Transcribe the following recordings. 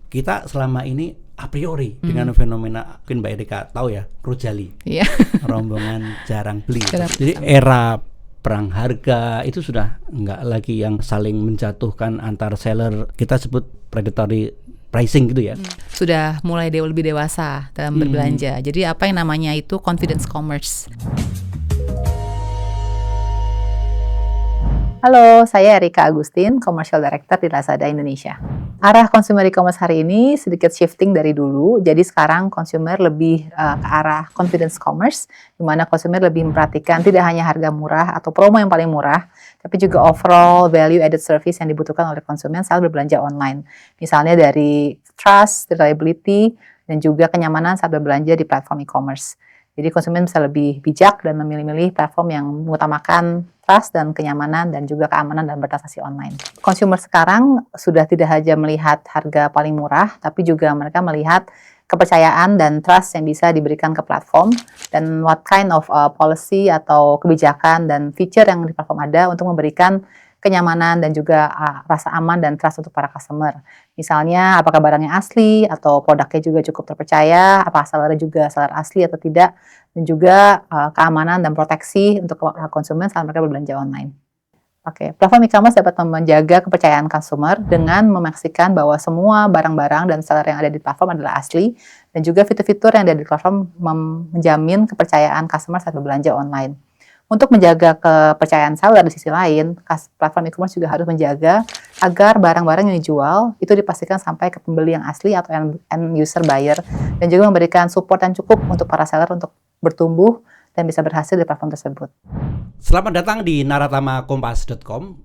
kita selama ini a priori dengan fenomena, mungkin Mbak Erika tahu ya, Rojali, rombongan jarang beli. Jadi era perang harga itu sudah nggak lagi yang saling menjatuhkan antar seller, kita sebut predatory pricing gitu ya. Sudah mulai lebih dewasa dalam berbelanja. Jadi apa yang namanya itu confidence commerce. Halo, saya Erika Agustin, Commercial Director di Lazada Indonesia. Arah consumer e-commerce hari ini sedikit shifting dari dulu, jadi sekarang consumer lebih ke arah confidence commerce, di mana consumer lebih memperhatikan tidak hanya harga murah atau promo yang paling murah, tapi juga overall value added service yang dibutuhkan oleh konsumen saat berbelanja online. Misalnya dari trust, reliability, dan juga kenyamanan saat berbelanja di platform e-commerce. Jadi konsumen bisa lebih bijak dan memilih-milih platform yang mengutamakan trust dan kenyamanan dan juga keamanan dalam bertransaksi online. Consumer sekarang sudah tidak hanya melihat harga paling murah, tapi juga mereka melihat kepercayaan dan trust yang bisa diberikan ke platform dan what kind of policy atau kebijakan dan feature yang di platform ada untuk memberikan kenyamanan dan juga rasa aman dan trust untuk para customer. Misalnya, apakah barangnya asli atau produknya juga cukup terpercaya, apakah sellernya juga seller asli atau tidak, dan juga keamanan dan proteksi untuk konsumen saat mereka berbelanja online. Platform e-commerce dapat menjaga kepercayaan consumer dengan memastikan bahwa semua barang-barang dan seller yang ada di platform adalah asli, dan juga fitur-fitur yang ada di platform menjamin kepercayaan customer saat berbelanja online. Untuk menjaga kepercayaan seller di sisi lain, platform e-commerce juga harus menjaga agar barang-barang yang dijual itu dipastikan sampai ke pembeli yang asli atau end user buyer, dan juga memberikan support yang cukup untuk para seller untuk bertumbuh dan bisa berhasil di platform tersebut. Selamat datang di naratamakompas.com.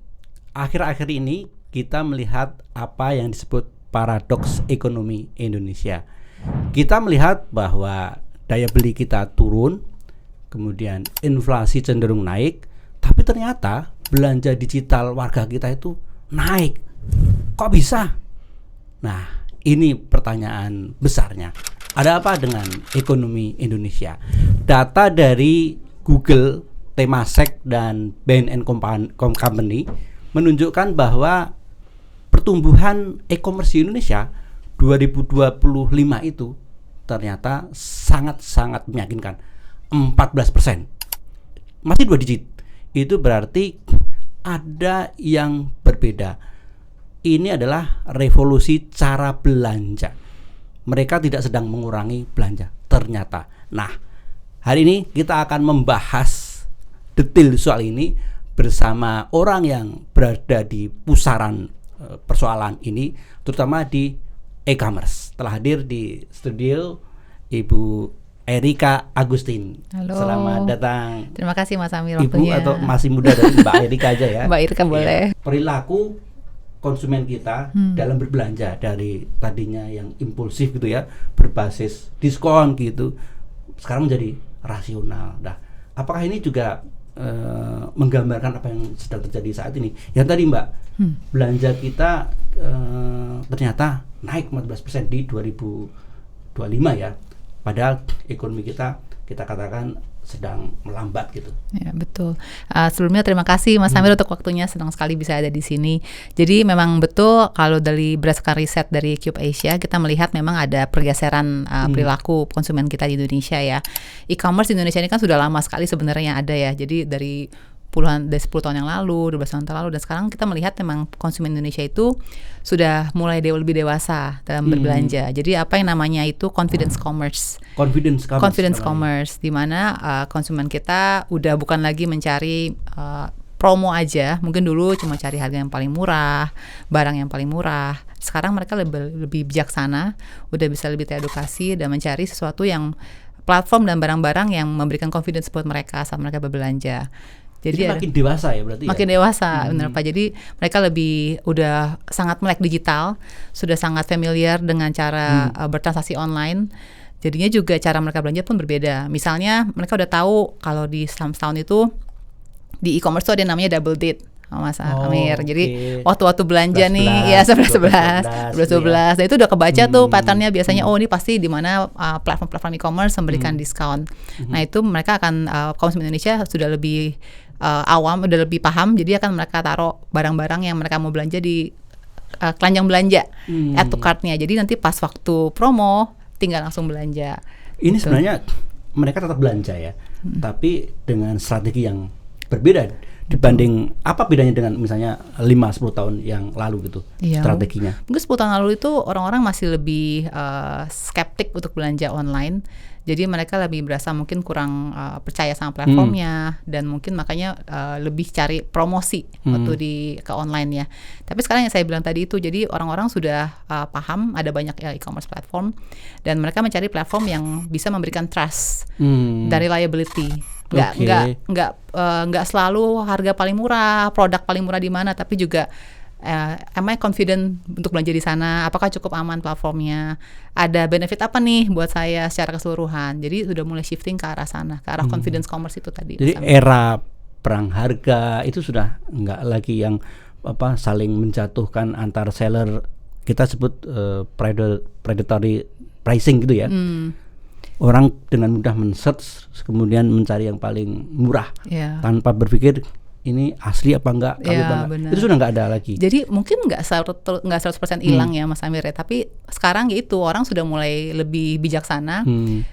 Akhir-akhir ini kita melihat apa yang disebut paradoks ekonomi Indonesia. Kita melihat bahwa daya beli kita turun, kemudian inflasi cenderung naik, tapi ternyata belanja digital warga kita itu naik. Kok bisa? Nah, ini pertanyaan besarnya. Ada apa dengan ekonomi Indonesia? Data dari Google, Temasek, dan BNN Company menunjukkan bahwa pertumbuhan e-commerce di Indonesia 2025 itu ternyata sangat-sangat meyakinkan. 14%, masih 2 digit. Itu berarti ada yang berbeda. Ini adalah revolusi cara belanja. Mereka tidak sedang mengurangi belanja, ternyata. Nah, hari ini kita akan membahas detail soal ini bersama orang yang berada di pusaran persoalan ini, terutama di e-commerce. Telah hadir di studio Ibu Erika Agustin. Halo. Selamat datang. Terima kasih Mas Amir Ibu waktunya. atau masih muda dari Mbak Erika aja ya. Mbak Erika boleh. Ya, perilaku konsumen kita dalam berbelanja dari tadinya yang impulsif gitu ya, berbasis diskon gitu, sekarang menjadi rasional. Nah, apakah ini juga menggambarkan apa yang sedang terjadi saat ini? Yang tadi Mbak, belanja kita ternyata naik 14% di 2025 ya. Padahal ekonomi kita katakan sedang melambat gitu. Ya, betul. Sebelumnya terima kasih Mas Amir untuk waktunya, senang sekali bisa ada di sini. Jadi memang betul kalau dari berdasarkan riset dari Cube Asia, kita melihat memang ada pergeseran perilaku konsumen kita di Indonesia ya. E-commerce di Indonesia ini kan sudah lama sekali sebenarnya ada ya. Jadi dari 10 tahun yang lalu, 12 tahun lalu, dan sekarang kita melihat memang konsumen Indonesia itu sudah mulai lebih dewasa dalam berbelanja. Jadi apa yang namanya itu confidence commerce. Confidence commerce, di mana konsumen kita udah bukan lagi mencari promo aja. Mungkin dulu cuma cari harga yang paling murah, barang yang paling murah. Sekarang mereka lebih bijaksana, udah bisa lebih teredukasi dan mencari sesuatu yang platform dan barang-barang yang memberikan confidence buat mereka saat mereka berbelanja. Jadi makin dewasa ya berarti. Makin dewasa, benar Pak. Jadi mereka udah sangat melek digital, sudah sangat familiar dengan cara bertransaksi online. Jadinya juga cara mereka belanja pun berbeda. Misalnya mereka udah tahu kalau di setahun itu di e-commerce itu ada yang namanya double date. Mas Amir. Jadi waktu-waktu belanja 11, nih ya 11 dan itu udah kebaca tuh patternnya biasanya ini pasti di mana platform e-commerce memberikan diskon. Nah, itu mereka akan konsumen Indonesia sudah lebih awam, udah lebih paham, jadi akan mereka taruh barang-barang yang mereka mau belanja di keranjang belanja, add to cart-nya. Jadi nanti pas waktu promo tinggal langsung belanja. Ini sebenarnya mereka tetap belanja ya, tapi dengan strategi yang berbeda dibanding apa bedanya dengan misalnya 5-10 tahun yang lalu gitu strateginya. Mungkin 10 tahun lalu itu orang-orang masih lebih skeptik untuk belanja online. Jadi mereka lebih berasa mungkin kurang percaya sama platformnya dan mungkin makanya lebih cari promosi waktu ke online ya. Tapi sekarang yang saya bilang tadi itu, jadi orang-orang sudah paham ada banyak e-commerce platform dan mereka mencari platform yang bisa memberikan trust dan reliability. Nggak selalu harga paling murah, produk paling murah di mana, tapi juga am I confident untuk belanja di sana? Apakah cukup aman platformnya? Ada benefit apa nih buat saya secara keseluruhan? Jadi sudah mulai shifting ke arah sana, ke arah confidence commerce itu tadi. Jadi era perang harga itu sudah nggak lagi yang saling menjatuhkan antar seller, kita sebut predatory pricing gitu ya. Orang dengan mudah men-search kemudian mencari yang paling murah tanpa berpikir ini asli apa enggak, itu sudah nggak ada lagi. Jadi mungkin nggak 100% hilang ya Mas Amir ya, tapi sekarang itu orang sudah mulai lebih bijaksana.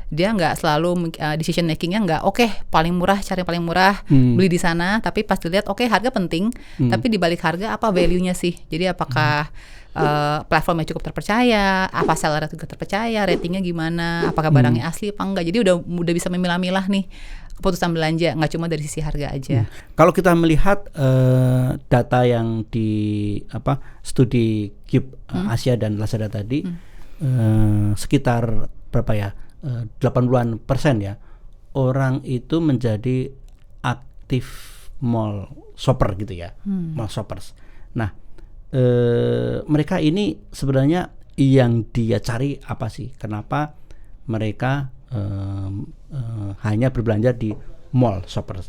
Dia nggak selalu decision makingnya nggak paling murah, cari yang paling murah, beli di sana, tapi pas dilihat harga penting, tapi di balik harga apa value-nya sih? Jadi apakah platformnya cukup terpercaya, apa sellernya juga terpercaya, ratingnya gimana, apakah barangnya asli apa enggak. Jadi udah bisa memilah-milah nih keputusan belanja, nggak cuma dari sisi harga aja. Kalau kita melihat data yang di studi Cube Asia dan Lazada tadi, sekitar berapa ya, 80% ya orang itu menjadi aktif mall shopper gitu ya, mall shoppers. Nah, mereka ini sebenarnya yang dia cari apa sih? Kenapa mereka hanya berbelanja di mall shoppers?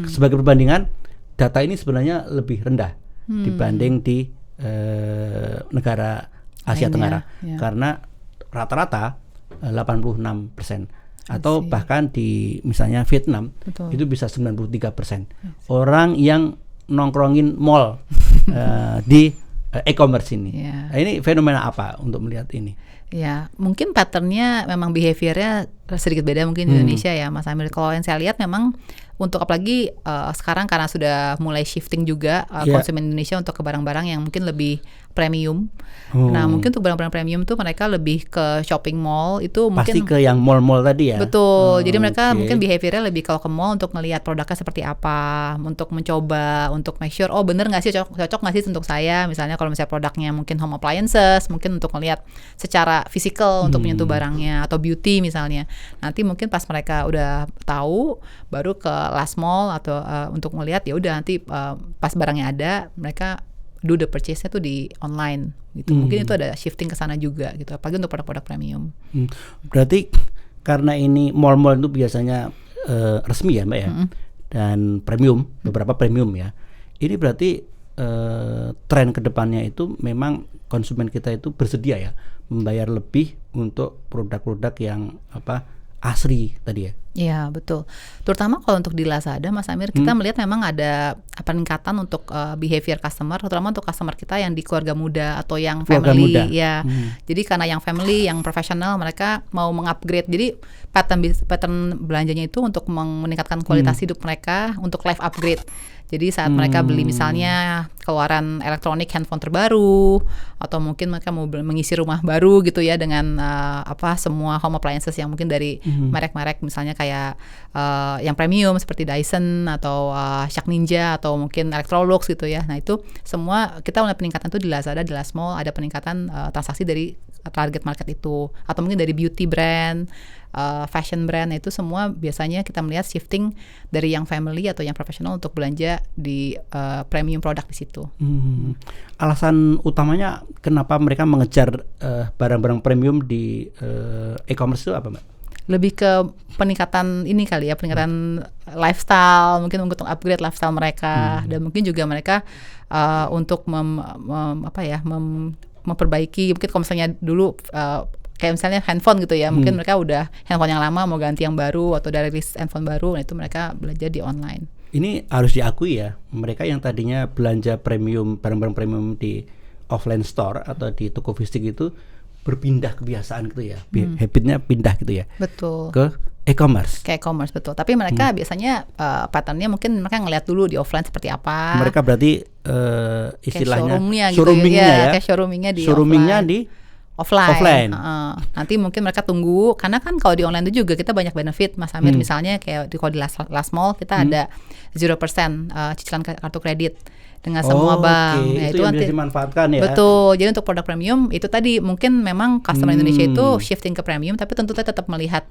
Sebagai perbandingan, data ini sebenarnya lebih rendah dibanding di negara Asia Tenggara, karena rata-rata 86% atau bahkan di misalnya Vietnam itu bisa 93% orang yang nongkrongin mall di e-commerce ini. Nah, ini fenomena apa untuk melihat ini? Ya, mungkin patternnya memang behaviornya sedikit beda mungkin di Indonesia ya Mas Amir. Kalau yang saya lihat memang untuk apalagi sekarang karena sudah mulai shifting juga konsumen Indonesia untuk ke barang-barang yang mungkin lebih premium. Nah, mungkin untuk barang-barang premium tuh mereka lebih ke shopping mall itu pasti mungkin ke yang mall-mall tadi ya. Betul. Jadi mereka mungkin behaviornya lebih kalau ke mall untuk ngelihat produknya seperti apa, untuk mencoba, untuk make sure bener nggak sih cocok nggak sih untuk saya. Misalnya kalau misalnya produknya mungkin home appliances, mungkin untuk ngelihat secara fisikal untuk menyentuh barangnya, atau beauty misalnya. Nanti mungkin pas mereka udah tahu baru ke last mall atau untuk ngelihat ya udah nanti pas barangnya ada mereka do the purchase-nya tuh di online gitu. Mungkin itu ada shifting ke sana juga gitu, apalagi untuk produk-produk premium. Berarti karena ini mall-mall itu biasanya resmi ya Mbak ya, dan premium, beberapa premium ya. Ini berarti tren kedepannya itu memang konsumen kita itu bersedia ya membayar lebih untuk produk-produk yang asli tadi ya. Iya betul. Terutama kalau untuk di Lazada, Mas Amir, kita melihat memang ada peningkatan untuk behavior customer, terutama untuk customer kita yang di keluarga muda atau yang family ya. Jadi karena yang family, yang profesional, mereka mau mengupgrade. Jadi pattern belanjanya itu untuk meningkatkan kualitas hidup mereka, untuk life upgrade. Jadi saat mereka beli misalnya keluaran elektronik, handphone terbaru, atau mungkin mereka mau mengisi rumah baru gitu ya dengan semua home appliances yang mungkin dari merek-merek misalnya kayak yang premium seperti Dyson atau Shark Ninja atau mungkin Electrolux gitu ya. Nah itu semua kita melihat peningkatan itu di Lazada, di Last Mall ada peningkatan transaksi dari target market itu, atau mungkin dari beauty brand, fashion brand. Itu semua biasanya kita melihat shifting dari yang family atau yang profesional untuk belanja di premium produk di situ. Alasan utamanya kenapa mereka mengejar barang-barang premium di e-commerce itu apa Mbak? Lebih ke peningkatan ini kali ya, peningkatan lifestyle, mungkin untuk upgrade lifestyle mereka, dan mungkin juga mereka untuk memperbaiki, mungkin kalau misalnya dulu kayak misalnya handphone gitu ya, mungkin mereka udah handphone yang lama mau ganti yang baru atau dari list handphone baru, nah itu mereka belanja di online. Ini harus diakui ya, mereka yang tadinya belanja premium, barang-barang premium di offline store atau di toko fisik itu berpindah kebiasaan gitu ya, habitnya pindah gitu ya, Betul. ke e-commerce. Kayak e-commerce, betul. Tapi mereka biasanya patternnya mungkin mereka ngeliat dulu di offline seperti apa. Mereka berarti istilahnya kayak showroomnya ya, kayak showroomingnya di showroomingnya offline. di offline. Nanti mungkin mereka tunggu, karena kan kalau di online itu juga kita banyak benefit, Mas Amir. Misalnya kayak kalau di last mall kita ada 0% cicilan kartu kredit dengan semua bank. Ya, itu yang bisa dimanfaatkan ya. Betul. Jadi untuk produk premium itu tadi mungkin memang customer Indonesia itu shifting ke premium, tapi tentu tetap melihat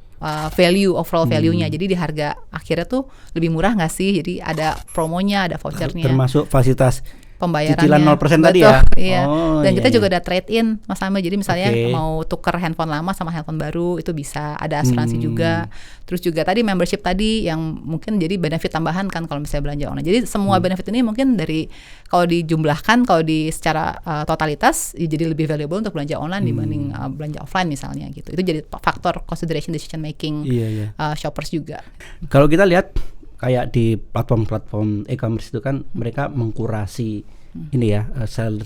value, overall value-nya. Jadi di harga akhirnya tuh lebih murah nggak sih? Jadi ada promonya, ada vouchernya. Termasuk fasilitas Pembayarannya cicilan 0% tadi ya. Iya. Dan kita iya. juga ada trade in, Mas Amir. Jadi misalnya mau tuker handphone lama sama handphone baru itu bisa, ada asuransi juga. Terus juga tadi membership tadi yang mungkin jadi benefit tambahan kan kalau misalnya belanja online. Jadi semua benefit ini mungkin dari kalau dijumlahkan, kalau di secara totalitas ya jadi lebih valuable untuk belanja online dibanding belanja offline misalnya gitu. Itu jadi faktor consideration decision making shoppers juga. Kalau kita lihat kayak di platform-platform e-commerce itu kan mereka mengkurasi ini ya,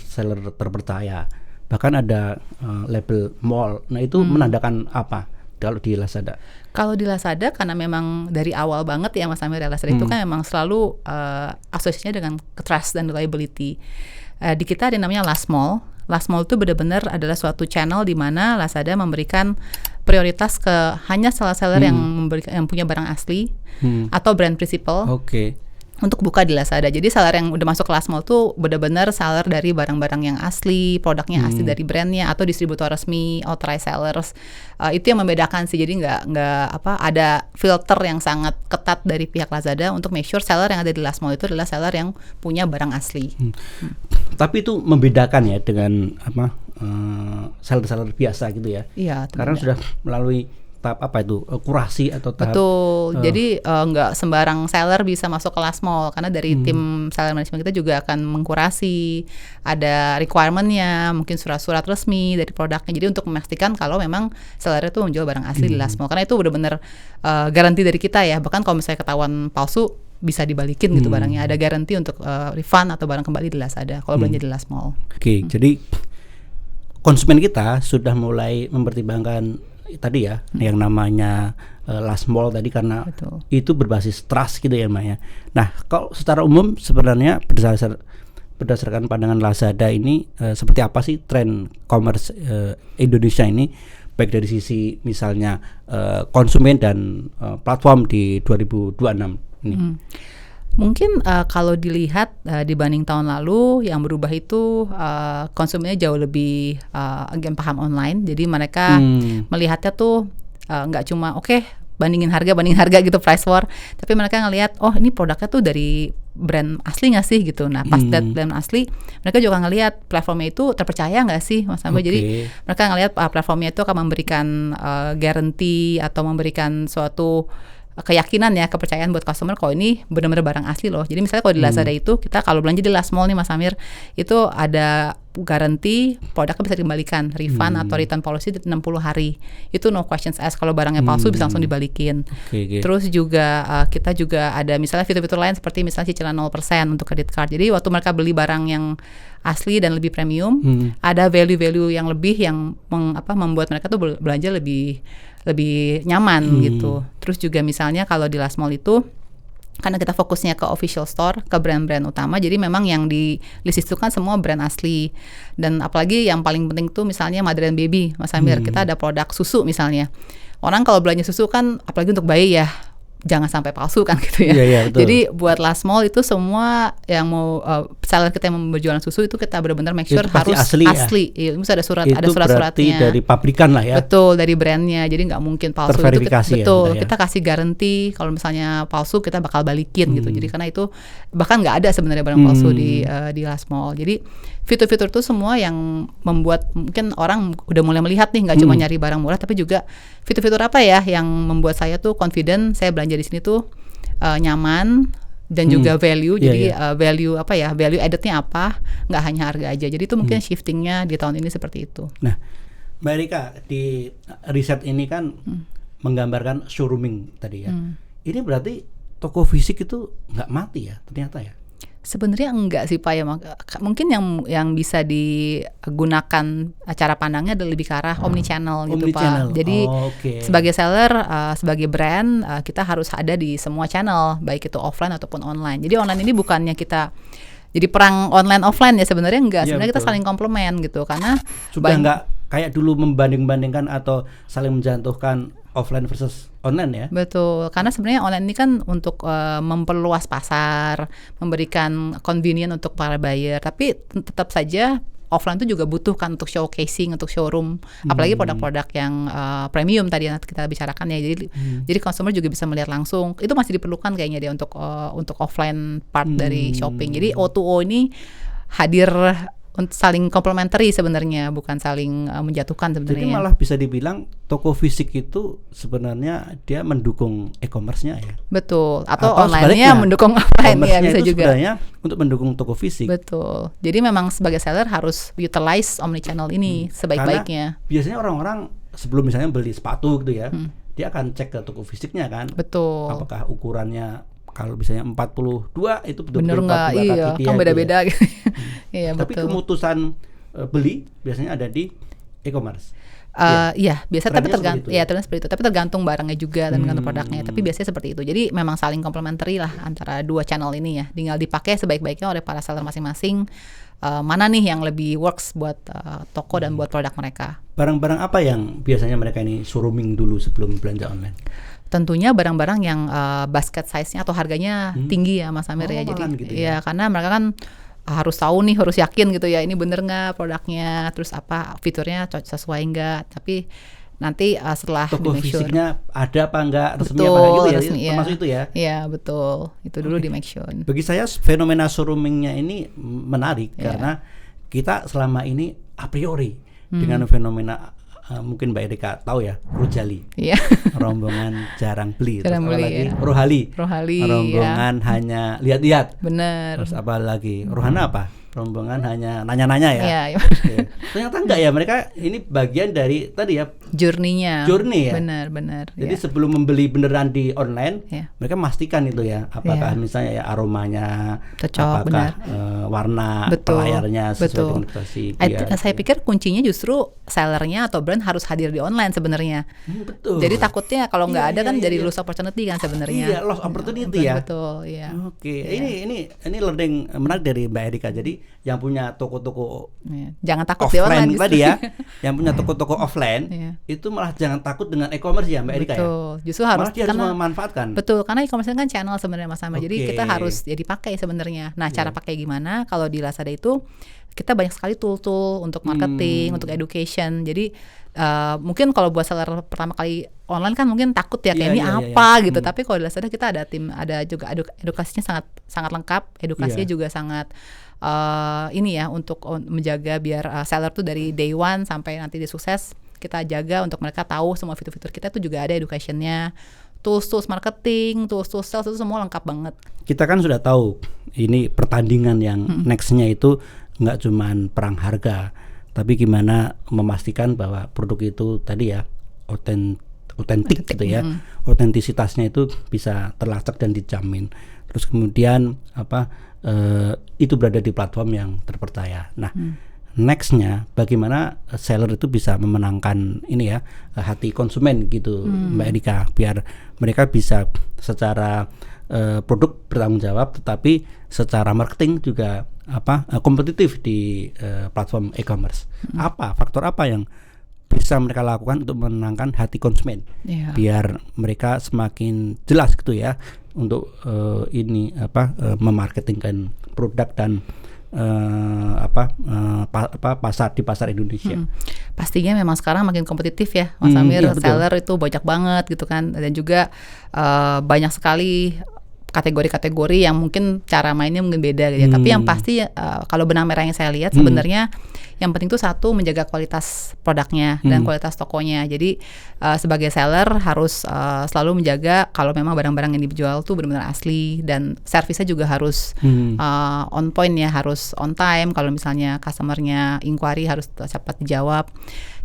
seller terpercaya. Bahkan ada label mall. Nah, itu menandakan apa kalau di Lazada? Kalau di Lazada karena memang dari awal banget ya Mas Amir, Lazada itu kan memang selalu asosiasinya dengan trust dan reliability. Di kita ada namanya Last Mall. Last Mall itu benar-benar adalah suatu channel di mana Lazada memberikan prioritas ke hanya seller-seller yang punya barang asli atau brand principal. Untuk buka di Lazada. Jadi seller yang udah masuk ke Last Mall tuh benar-benar seller dari barang-barang yang asli, produknya asli dari brandnya atau distributor resmi, authorized sellers. Itu yang membedakan sih. Jadi nggak ada filter yang sangat ketat dari pihak Lazada untuk make sure seller yang ada di Last Mall itu adalah seller yang punya barang asli. Tapi itu membedakan ya dengan seller-seller biasa gitu ya. Iya. Karena sudah melalui tahap kurasi atau tahap. Betul. Jadi nggak sembarang seller bisa masuk ke Last Mall karena dari tim seller management kita juga akan mengkurasi, ada requirement-nya, mungkin surat-surat resmi dari produknya. Jadi untuk memastikan kalau memang seller itu menjual barang asli di Last Mall, karena itu benar-benar garansi dari kita ya. Bahkan kalau misalnya ketahuan palsu bisa dibalikin gitu barangnya. Ada garansi untuk refund atau barang kembali di Lazada kalau belanja di Last Mall. Jadi konsumen kita sudah mulai mempertimbangkan tadi ya yang namanya Last Mall tadi karena itu berbasis trust gitu ya Mbak ya. Nah, kalau secara umum sebenarnya berdasarkan pandangan Lazada ini seperti apa sih tren commerce Indonesia ini baik dari sisi misalnya konsumen dan platform di 2026 ini? Mungkin kalau dilihat dibanding tahun lalu yang berubah itu konsumennya jauh lebih paham online. Jadi mereka melihatnya tuh nggak cuma bandingin harga gitu price war, tapi mereka ngelihat ini produknya tuh dari brand asli nggak sih gitu. Nah pas brand asli mereka juga ngelihat platformnya itu terpercaya nggak sih Mas Ambo. Jadi mereka ngelihat platformnya itu akan memberikan guarantee atau memberikan suatu keyakinan ya, kepercayaan buat customer kalau ini benar-benar barang asli loh. Jadi misalnya kalau di Lazada itu kita kalau belanja di Last Mall nih Mas Amir, itu ada garansi produknya bisa dikembalikan, refund atau return policy 60 hari. Itu no questions asked. Kalau barangnya palsu bisa langsung dibalikin. Terus juga kita juga ada misalnya fitur-fitur lain seperti misalnya cicilan 0% untuk credit card. Jadi waktu mereka beli barang yang asli dan lebih premium, ada value-value yang lebih yang membuat mereka tuh belanja lebih nyaman gitu. Terus juga misalnya kalau di Last Mall itu karena kita fokusnya ke official store, ke brand-brand utama, jadi memang yang di list itu kan semua brand asli. Dan apalagi yang paling penting tuh misalnya Mother and Baby, Mas Amir, kita ada produk susu misalnya. Orang kalau belanja susu kan apalagi untuk bayi ya, jangan sampai palsu kan gitu ya. Jadi buat Last Mall itu semua yang mau seller kita yang berjualan susu itu kita benar-benar make sure harus asli. Iya, ada surat-suratnya. Berarti dari pabrikan lah ya. Betul, dari brandnya. Jadi nggak mungkin palsu. Terverifikasi itu betul. Ya. Kita kasih garansi kalau misalnya palsu kita bakal balikin gitu. Jadi karena itu bahkan nggak ada sebenarnya barang palsu di Last Mall. Jadi fitur-fitur itu semua yang membuat mungkin orang udah mulai melihat nih nggak cuma nyari barang murah, tapi juga fitur-fitur apa ya yang membuat saya tuh confident saya belanja di sini tuh nyaman dan juga value. Jadi value value added-nya apa, nggak hanya harga aja. Jadi itu mungkin shiftingnya di tahun ini seperti itu. Nah, Mbak Erika, di riset ini kan menggambarkan showrooming tadi ya. Ini berarti toko fisik itu nggak mati ya ternyata ya? Sebenarnya enggak sih Pak ya, mungkin yang bisa digunakan cara pandangnya adalah lebih ke arah omnichannel gitu Omnichannel. Pak. Jadi sebagai seller, sebagai brand, kita harus ada di semua channel, baik itu offline ataupun online. Jadi online ini bukannya kita jadi perang online offline ya, sebenarnya enggak. Sebenarnya kita saling komplement gitu, karena sudah enggak kayak dulu membanding-bandingkan atau saling menjatuhkan offline versus online ya. Betul, karena sebenarnya online ini kan untuk memperluas pasar, memberikan convenient untuk para buyer, tapi tetap saja offline itu juga butuhkan untuk showcasing, untuk showroom, apalagi produk-produk yang premium tadi yang kita bicarakan ya. Jadi consumer juga bisa melihat langsung. Itu masih diperlukan kayaknya dia untuk offline part dari shopping. Jadi O2O ini hadir untuk saling complementary sebenarnya, bukan saling menjatuhkan sebenarnya. Jadi malah bisa dibilang toko fisik itu sebenarnya dia mendukung e-commerce-nya ya. Betul. Atau online-nya mendukung offline ya, bisa itu juga. Sebenarnya untuk mendukung toko fisik. Betul. Jadi memang sebagai seller harus utilize omnichannel ini sebaik-baiknya. Karena biasanya orang-orang sebelum misalnya beli sepatu gitu ya, dia akan cek ke toko fisiknya kan. Betul. Apakah ukurannya kalau misalnya 42 itu betul-betul bener nggak? Iya, kan beda-beda gitu. Iya, tapi betul. keputusan beli biasanya ada di e-commerce. Iya, biasa, tapi tergantung ya? seperti itu. Tapi tergantung barangnya juga dan tergantung produknya. Tapi biasanya seperti itu. Jadi memang saling komplementari lah antara dua channel ini ya. Tinggal dipakai sebaik-baiknya oleh para seller masing-masing. Mana nih yang lebih works buat toko dan buat produk mereka. Barang-barang apa yang biasanya mereka ini showrooming dulu sebelum belanja online? Tentunya barang-barang yang basket size-nya atau harganya tinggi ya Mas Amir ya. Jadi gitu ya karena mereka kan harus tahu nih, harus yakin gitu ya, ini bener nggak produknya, terus apa fiturnya sesuai nggak. Tapi nanti setelah toko di make sure fisiknya ada apa enggak, resmi betul, apa enggak gitu ya, resmi, termasuk itu ya. Iya betul, itu dulu di make sure. Bagi saya fenomena showroomingnya ini menarik karena kita selama ini a priori dengan fenomena mungkin Mbak Erika tahu ya, Rojali, rombongan jarang beli, jarang terus beli, lagi ya. Rohali, rombongan hanya lihat-lihat, bener. Terus apa lagi, Rohana apa? Rombongan hanya nanya-nanya ya. Iya. Ternyata enggak ya, mereka ini bagian dari tadi ya journey ya. Benar. Jadi sebelum membeli beneran di online, mereka memastikan itu ya, apakah misalnya ya aromanya cocok, apakah warna layarnya sesuai dengan ekspektasi. Saya pikir kuncinya justru sellernya atau brand harus hadir di online sebenarnya. Betul. Jadi takutnya kalau nggak ada kan jadi lost opportunity kan sebenarnya. Iya, lost opportunity ya. Betul, iya. Oke. Ini learning menarik dari Mbak Erika. Jadi yang punya toko-toko jangan takut offline di online tadi ya, yang punya toko-toko offline itu malah jangan takut dengan e-commerce ya Mbak Erika ya. Justru harus, dia harus memanfaatkan. Betul, karena e-commerce kan channel sebenarnya Mas Sama. Jadi kita harus dipakai sebenarnya. Nah, cara pakai gimana? Kalau di Lazada itu kita banyak sekali tool-tool untuk marketing, untuk education. Jadi mungkin kalau buat seller pertama kali online kan mungkin takut ya kayak ini apa gitu. Tapi kalau di Lazada kita ada tim, ada juga edukasinya sangat lengkap. Edukasinya juga sangat ini ya untuk menjaga biar seller tuh dari day one sampai nanti dia sukses, kita jaga untuk mereka tahu semua fitur-fitur kita tuh juga ada educationnya, tools marketing, tools sales itu semua lengkap banget. Kita kan sudah tahu ini pertandingan yang nextnya itu nggak cuman perang harga, tapi gimana memastikan bahwa produk itu tadi ya otentik gitu ya, otentisitasnya itu bisa terlacak dan dijamin. Terus kemudian itu berada di platform yang terpercaya. Nah, nextnya bagaimana seller itu bisa memenangkan ini ya hati konsumen gitu, Mbak Erika, biar mereka bisa secara produk bertanggung jawab, tetapi secara marketing juga kompetitif di platform e-commerce. Faktor apa yang bisa mereka lakukan untuk memenangkan hati konsumen, biar mereka semakin jelas gitu ya untuk memarketingkan produk dan pasar di pasar Indonesia. Pastinya memang sekarang makin kompetitif ya Mas Amir, seller itu banyak banget gitu kan, dan juga banyak sekali kategori-kategori yang mungkin cara mainnya mungkin beda gitu ya. Tapi yang pasti kalau benang merah yang saya lihat sebenarnya yang penting tuh satu menjaga kualitas produknya dan kualitas tokonya. Jadi sebagai seller harus selalu menjaga kalau memang barang-barang yang dijual tuh benar-benar asli, dan servisnya juga harus on point ya, harus on time. Kalau misalnya customernya inquiry harus cepat dijawab.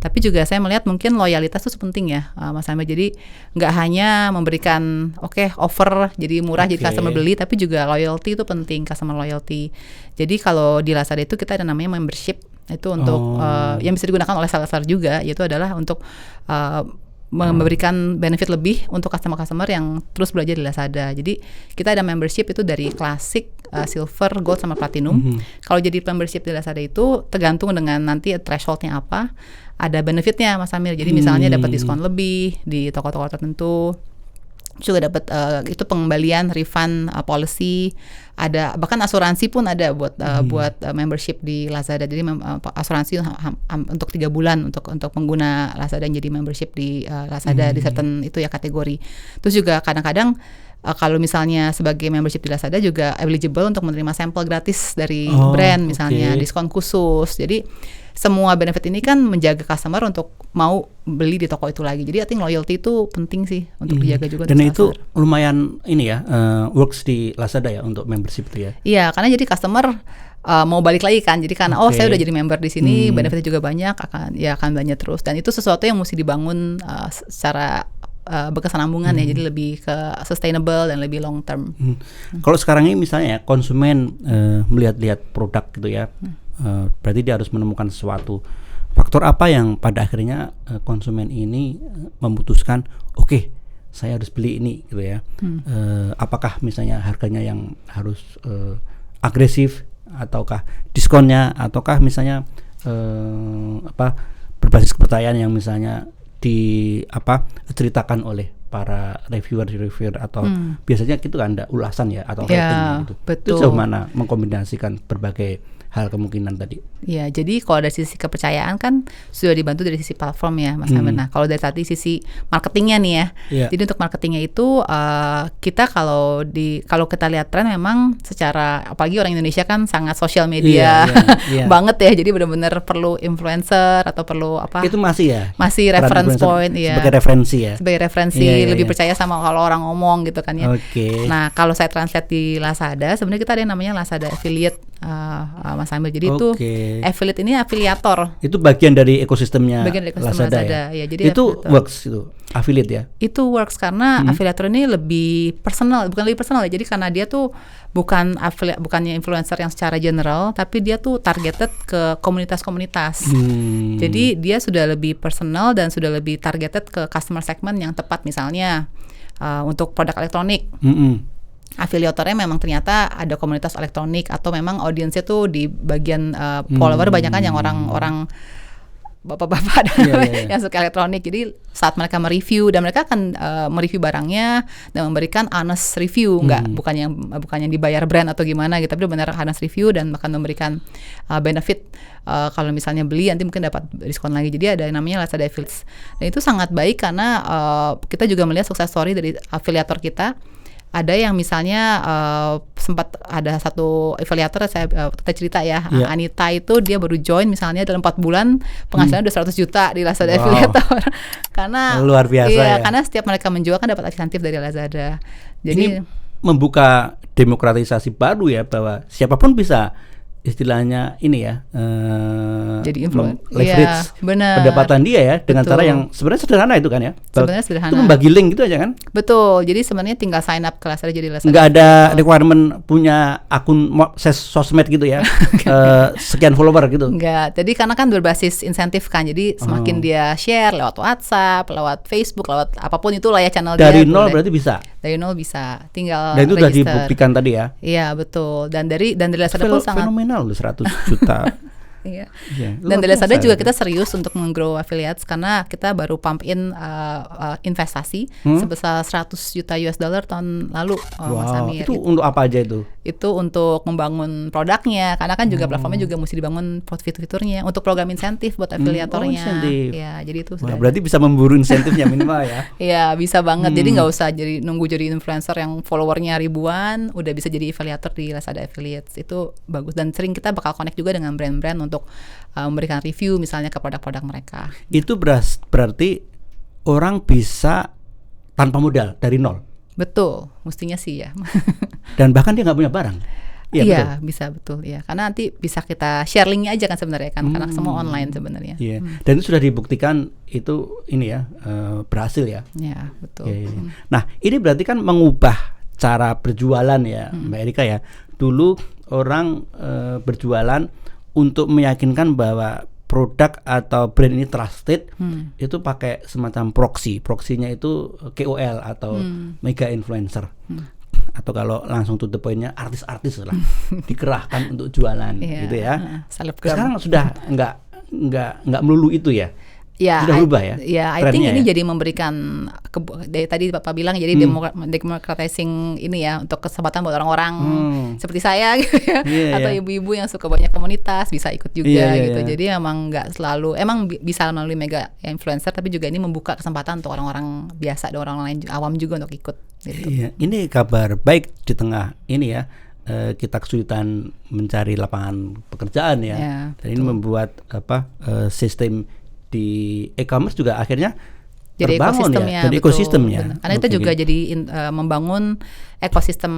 Tapi juga saya melihat mungkin loyalitas itu penting ya, Mas Amir. Jadi nggak hanya memberikan offer jadi murah jadi customer beli, tapi juga loyalty itu penting, customer loyalty. Jadi kalau di Lazada itu kita ada namanya membership, itu untuk yang bisa digunakan oleh seller juga, yaitu adalah untuk memberikan benefit lebih untuk customer-customer yang terus belajar di Lazada. Jadi kita ada membership itu dari classic, silver, gold, sama platinum. Kalau jadi membership di Lazada itu tergantung dengan nanti thresholdnya apa, ada benefitnya Mas Amir. Jadi misalnya dapat diskon lebih di toko-toko tertentu, juga dapat itu pengembalian, refund policy, ada bahkan asuransi pun ada buat membership di Lazada. Jadi asuransi untuk 3 bulan untuk pengguna Lazada yang jadi membership di Lazada di certain itu ya kategori. Terus juga kadang-kadang kalau misalnya sebagai membership di Lazada juga eligible untuk menerima sampel gratis dari brand misalnya, diskon khusus. Jadi semua benefit ini kan menjaga customer untuk mau beli di toko itu lagi. Jadi I think loyalty itu penting sih untuk dijaga juga. Dan itu lumayan ini ya, works di Lazada ya untuk membership itu ya. Iya, karena jadi customer mau balik lagi kan. Jadi karena saya udah jadi member di sini, benefitnya juga banyak, akan banyak terus. Dan itu sesuatu yang mesti dibangun secara berkesinambungan ya, jadi lebih ke sustainable dan lebih long term. Kalau sekarang ini misalnya ya, konsumen melihat-lihat produk gitu ya, berarti dia harus menemukan sesuatu. Faktor apa yang pada akhirnya konsumen ini memutuskan saya harus beli ini gitu ya. Apakah misalnya harganya yang harus agresif, ataukah diskonnya, ataukah misalnya berbasis kepercayaan yang misalnya diceritakan oleh para reviewer atau biasanya gitu kan ada ulasan ya atau rating gitu. Betul. Itu sejauh mana mengkombinasikan berbagai hal kemungkinan tadi? Ya, jadi kalau dari sisi kepercayaan kan sudah dibantu dari sisi platform ya, Mas Amir. Nah, kalau dari tadi sisi marketingnya nih ya, jadi untuk marketingnya itu kita kalau kita lihat tren memang secara, apalagi orang Indonesia kan sangat sosial media banget ya, jadi benar-benar perlu influencer atau perlu Itu masih ya? Masih reference point ya. Sebagai referensi ya? Sebagai referensi, lebih percaya sama kalau orang ngomong gitu kan ya. Nah, kalau saya translate di Lazada, sebenarnya kita ada yang namanya Lazada Affiliate, Mas Amir. Jadi itu affiliate ini afiliator. Itu bagian dari ekosistemnya Lazada ya. Jadi itu works itu affiliate ya. Itu works karena afiliator ini lebih personal, bukan lebih personal ya. Jadi karena dia tuh bukannya influencer yang secara general, tapi dia tuh targeted ke komunitas-komunitas. Jadi dia sudah lebih personal dan sudah lebih targeted ke customer segment yang tepat. Misalnya untuk produk elektronik. Afiliatornya memang ternyata ada komunitas elektronik, atau memang audiensnya tuh di bagian follower banyak kan yang orang-orang bapak-bapak yang suka elektronik. Jadi saat mereka mereview, dan mereka akan mereview barangnya dan memberikan honest review, bukan yang dibayar brand atau gimana gitu, tapi benar honest review dan akan memberikan benefit. Kalau misalnya beli nanti mungkin dapat diskon lagi. Jadi ada yang namanya Lazada Affiliates. Dan itu sangat baik karena kita juga melihat sukses story dari afiliator kita. Ada yang misalnya sempat ada satu afiliator kita cerita ya, Anita itu dia baru join misalnya dalam 4 bulan penghasilannya udah 100 juta di Lazada Affiliator. Karena luar biasa ya. Karena setiap mereka menjual kan dapat insentif dari Lazada. Jadi ini membuka demokratisasi baru ya, bahwa siapapun bisa istilahnya ini ya, jadi leverage pendapatan dia ya, dengan cara yang sebenarnya sederhana itu kan ya. Sebenarnya sederhana. Itu membagi link gitu aja kan? Betul. Jadi sebenarnya tinggal sign up ke Lazada jadi Lazada. Nggak ada requirement punya akun sosmed gitu ya, sekian follower gitu. Nggak. Jadi karena kan berbasis insentif kan. Jadi semakin dia share lewat WhatsApp, lewat Facebook, lewat apapun itulah ya channel dari dia. Dari nol berarti bisa. Dari nol bisa. Tinggal. Dan itu sudah dibuktikan tadi ya. Iya betul. Dan dari Lazada pun sangat fenomenal 100 juta. Iya. Dan dari Lazada juga kita serius untuk meng-grow affiliates karena kita baru pump in investasi sebesar 100 juta US dollar tahun lalu, Mas Amir. Itu untuk apa aja itu? Itu untuk membangun produknya, karena kan juga platformnya juga mesti dibangun fitur-fiturnya untuk program insentif buat afiliatornya. Ya, jadi itu sudah. Berarti bisa memburu insentifnya minimal ya. Iya, bisa banget. Jadi nggak usah nunggu jadi influencer yang followernya ribuan, udah bisa jadi afiliator di Lazada Affiliates. Itu bagus, dan sering kita bakal connect juga dengan brand-brand untuk memberikan review misalnya ke produk-produk mereka. Itu berarti orang bisa tanpa modal dari nol. Betul, mestinya sih ya. Dan bahkan dia nggak punya barang. Iya, bisa betul ya. Karena nanti bisa kita share linknya aja kan sebenarnya kan, karena semua online sebenarnya. Iya. Dan itu sudah dibuktikan itu ini ya berhasil ya. Iya, betul. Iya. Nah, ini berarti kan mengubah cara berjualan ya, Mbak Erika ya. Dulu orang berjualan untuk meyakinkan bahwa produk atau brand ini trusted, itu pakai semacam proxy-nya itu KOL atau mega influencer. Atau kalau langsung to the point-nya artis-artis lah dikerahkan untuk jualan gitu ya. Sekarang sudah nggak melulu itu ya. Ya, sudah berubah ya. Ya, I think ini jadi memberikan tadi Bapak bilang jadi democratizing ini ya untuk kesempatan buat orang-orang seperti saya gitu ya, atau ibu-ibu yang suka banyak komunitas bisa ikut juga gitu. Jadi emang nggak selalu emang bisa melalui mega influencer, tapi juga ini membuka kesempatan untuk orang-orang biasa dan orang lain awam juga untuk ikut gitu. Iya, ini kabar baik di tengah ini ya. Kita kesulitan mencari lapangan pekerjaan ya. Dan ini membuat sistem di e-commerce juga akhirnya jadi terbangun ekosistem jadi ekosistem ya. Karena kita juga jadi membangun ekosistem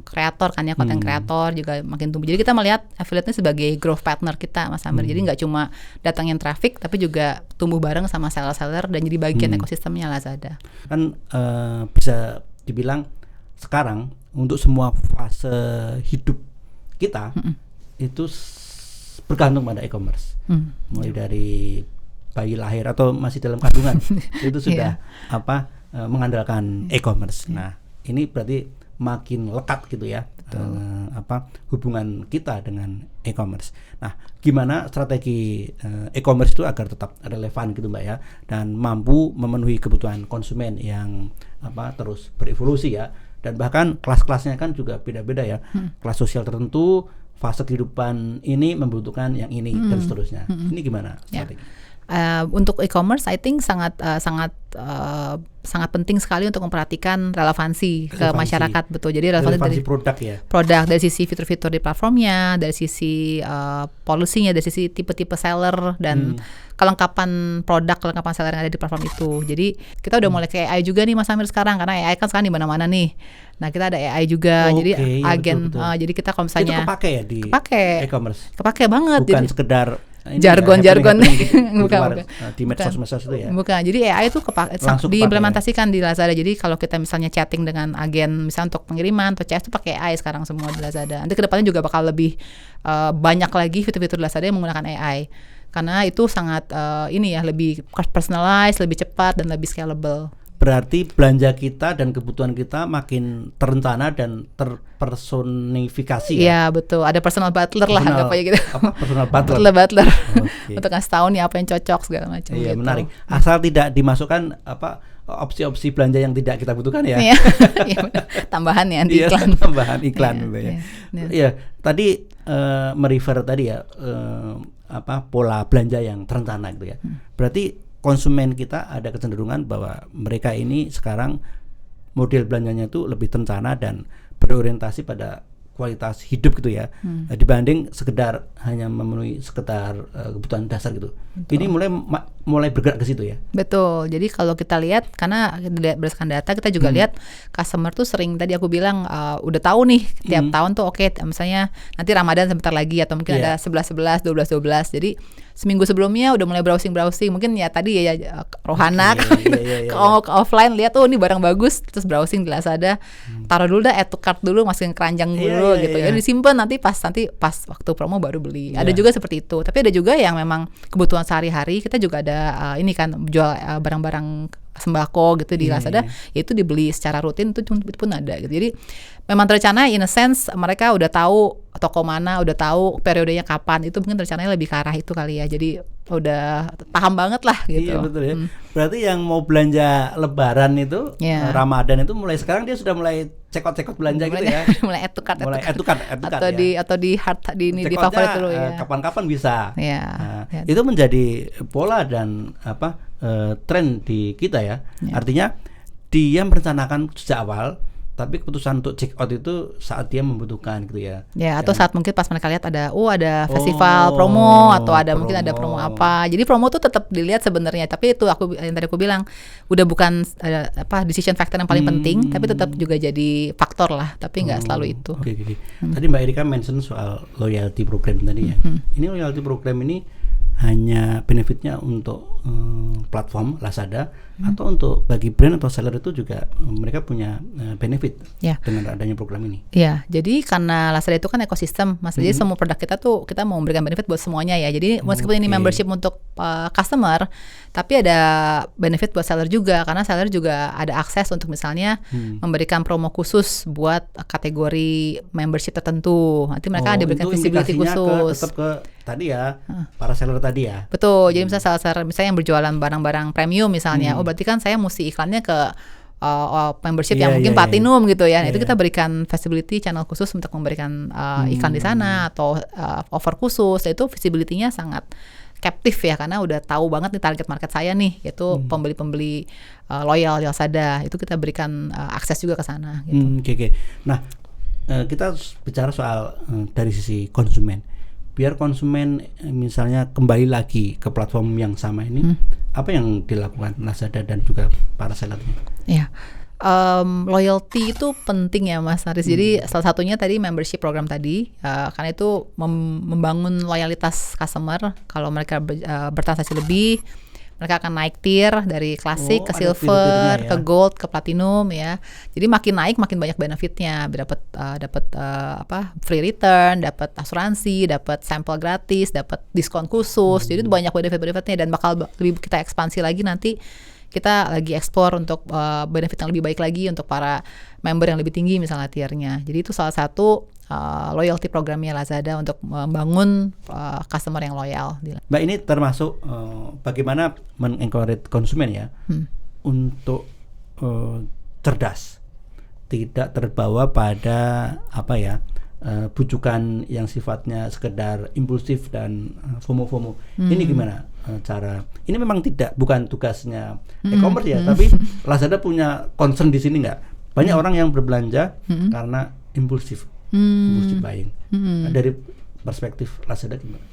kreator kan ya, konten kreator juga makin tumbuh. Jadi kita melihat affiliate ini sebagai growth partner kita, Mas Amir. Jadi nggak cuma datangin traffic, tapi juga tumbuh bareng sama seller-seller dan jadi bagian ekosistemnya Lazada. Kan bisa dibilang sekarang untuk semua fase hidup kita itu bergantung pada e-commerce. Mulai dari bayi lahir atau masih dalam kandungan itu sudah mengandalkan e-commerce. Nah, ini berarti makin lekat gitu ya hubungan kita dengan e-commerce. Nah, gimana strategi e-commerce itu agar tetap relevan gitu Mbak ya, dan mampu memenuhi kebutuhan konsumen yang terus berevolusi ya, dan bahkan kelas-kelasnya kan juga beda-beda ya. Kelas sosial tertentu fase kehidupan ini membutuhkan yang ini dan seterusnya. Ini gimana strategi? Untuk e-commerce, I think sangat penting sekali untuk memperhatikan relevansi ke masyarakat, betul. Jadi relevansi dari produk dari sisi fitur-fitur di platformnya, dari sisi policy-nya, dari sisi tipe-tipe seller dan kelengkapan produk, kelengkapan seller yang ada di platform itu. Jadi kita udah mulai ke AI juga nih Mas Amir sekarang, karena AI kan sekarang di mana-mana nih. Nah, kita ada AI juga, jadi agen. Jadi kita kalau misalnya itu kepake ya di e-commerce. Kepake banget. Bukan jadi, sekedar jargon-jargon bukan di medsos itu ya. Bukan. Jadi AI itu diimplementasikan di Lazada. Jadi kalau kita misalnya chatting dengan agen misalnya untuk pengiriman atau CS itu pakai AI sekarang semua di Lazada. Nanti kedepannya juga bakal lebih banyak lagi fitur-fitur di Lazada yang menggunakan AI. Karena itu sangat lebih personalized, lebih cepat dan lebih scalable. Berarti belanja kita dan kebutuhan kita makin terencana dan terpersonifikasi ya? Iya betul, ada personal butler lah anggap aja gitu. Personal butler? Butler. Untuk ngasih tahu nih apa yang cocok segala macam. Iya, gitu. Menarik. Asal tidak dimasukkan opsi-opsi belanja yang tidak kita butuhkan ya. Iya, tambahan ya anti iklan. Tambahan iklan ya. Iya, tadi merefer tadi ya pola belanja yang terencana gitu ya. Berarti konsumen kita ada kecenderungan bahwa mereka ini sekarang model belanjanya itu lebih terencana dan berorientasi pada kualitas hidup gitu ya, dibanding sekedar hanya memenuhi sekedar kebutuhan dasar gitu. Betul. Ini mulai bergerak ke situ ya. Betul. Jadi kalau kita lihat, karena berdasarkan data kita juga lihat customer tuh sering, tadi aku bilang udah tahu nih tiap tahun tuh misalnya nanti Ramadan sebentar lagi atau mungkin ada 11-11, 12-12. Jadi seminggu sebelumnya udah mulai browsing, mungkin ya tadi ya rohana ke offline, lihat ini barang bagus, terus browsing di Lazada, taruh dulu dah, add to cart dulu, masukin keranjang dulu gitu. Jadi disimpan nanti pas waktu promo baru beli. Ada juga seperti itu. Tapi ada juga yang memang kebutuhan sehari-hari, kita juga ada jual barang-barang sembako gitu di Lazada, yaitu dibeli secara rutin itu pun ada gitu. Jadi memang terencana in a sense, mereka udah tahu toko mana, udah tahu periodenya kapan, itu mungkin rencananya lebih ke arah itu kali ya. Jadi udah paham banget lah gitu. Iya betul ya. Berarti yang mau belanja Lebaran itu, Ramadan itu mulai sekarang dia sudah mulai cekot-cekot belanja gitu ya. Mulai add to cart atau di favorit dulu ya. Kapan-kapan bisa. Itu menjadi pola dan tren di kita ya. Artinya dia merencanakan sejak awal tapi keputusan untuk check out itu saat dia membutuhkan gitu ya. Ya, atau Yang- saat mungkin pas mereka lihat ada festival promo atau ada mungkin ada promo promo. apa. Jadi promo tuh tetap dilihat sebenarnya, tapi itu yang tadi aku bilang udah bukan decision factor yang paling penting, tapi tetap juga jadi faktor lah, tapi nggak selalu itu. Oke. Tadi Mbak Erika mention soal loyalty program tadi ya. Ini loyalty program ini hanya benefitnya untuk platform Lazada atau untuk bagi brand atau seller itu juga mereka punya benefit Ya. dengan adanya program ini. Ya, jadi karena Lazada itu kan ekosistem, Mas. Jadi semua produk kita tuh kita mau memberikan benefit buat semuanya ya. Jadi meskipun ini Oke. membership untuk customer, tapi ada benefit buat seller juga karena seller juga ada akses untuk misalnya memberikan promo khusus buat kategori membership tertentu. Nanti mereka diberikan itu visibility indikasinya khusus. tetap ke tadi ya, para seller tadi ya. Betul. Jadi misalnya seller misalnya yang berjualan barang-barang premium misalnya, oh berarti kan saya mesti iklannya ke membership yang Iya, mungkin iya, platinum gitu ya. Nah, Iya, itu kita berikan visibility channel khusus untuk memberikan iklan di sana atau offer khusus. Itu visibility-nya sangat captive ya karena udah tahu banget nih target market saya nih, yaitu pembeli-pembeli loyal Lazada. Itu kita berikan akses juga ke sana gitu. Oke. Nah, kita bicara soal dari sisi konsumen. Biar konsumen misalnya kembali lagi ke platform yang sama ini, apa yang dilakukan Lazada dan juga para sellernya? Ya, loyalty itu penting ya Mas Haris. Jadi salah satunya tadi membership program tadi, karena itu membangun loyalitas customer. Kalau mereka bertransaksi lebih, mereka akan naik tier dari klasik ke ada silver, tier-tiernya ya. ke gold, ke platinum ya. Jadi makin naik makin banyak benefitnya. Dapat free return, dapat asuransi, dapat sampel gratis, dapat diskon khusus. Jadi itu banyak benefit-benefitnya dan bakal lebih kita ekspansi lagi nanti. Kita lagi explore untuk benefit yang lebih baik lagi untuk para member yang lebih tinggi misalnya tiernya. Jadi itu salah satu loyalty programnya Lazada untuk membangun customer yang loyal. Mbak, ini termasuk bagaimana men-encourage konsumen ya untuk cerdas, tidak terbawa pada bujukan yang sifatnya sekedar impulsif dan FOMO. Ini gimana cara? Ini memang bukan tugasnya e-commerce ya, tapi Lazada punya concern di sini nggak? Banyak orang yang berbelanja karena impulsif buying. Dari perspektif Lazada gimana?